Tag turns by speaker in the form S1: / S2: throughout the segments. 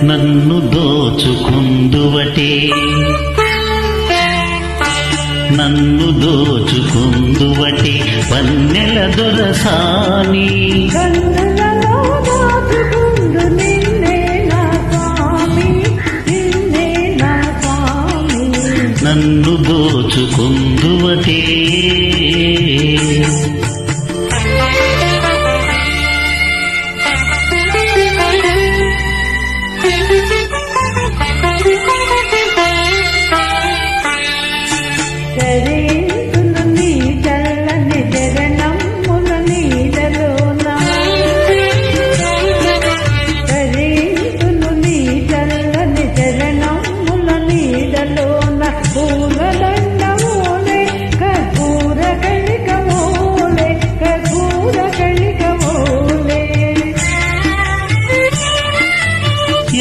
S1: నన్ను దోచుకుందువటే నన్ను దోచుకుందువటే వన్నెల దొరసాని నన్ను దోచుకుందువటే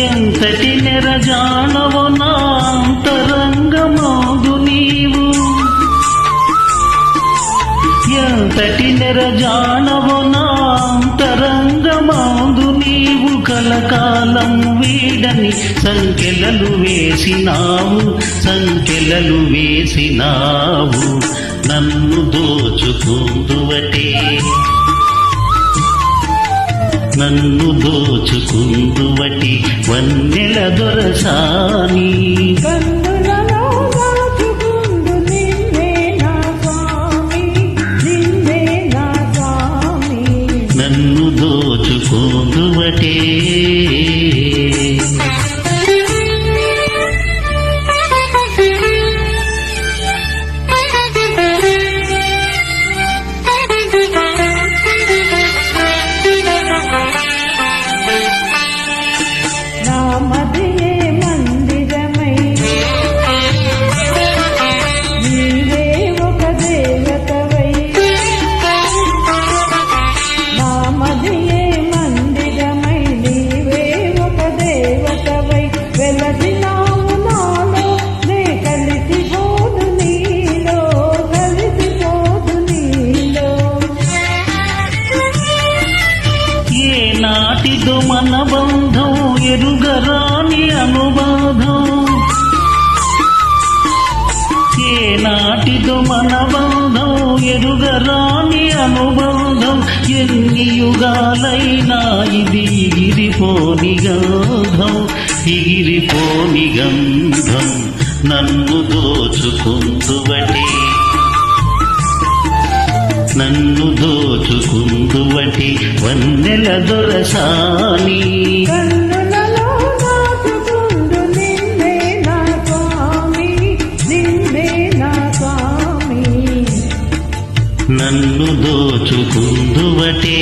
S1: ఎంతటి నెరజానవో నా అంతరంగమాదు నీవు ఎంతటి నెరజానవో నా అంతరంగమాదు నీవు కలకాలం వీడని సంకెలలు వేసినావు నన్ను దోచుకుందువటే నన్ను దోచుకుందువటి వన్నెల దొరసాని నన్ను దోచుకుందువటే నాటిదో మన బంధం ఎరుగరాని అనుబంధం ఏ నాటిదో మన బంధం ఎరుగరాని అనుబంధం ఎన్ని యుగాలైనా ఇది ఎగిరిపోని గంధం నన్ను దోచుకుందువటే నన్ను దోచుకుందువటి వన్నెల దొరసాని నన్ను దోచుకుందువటే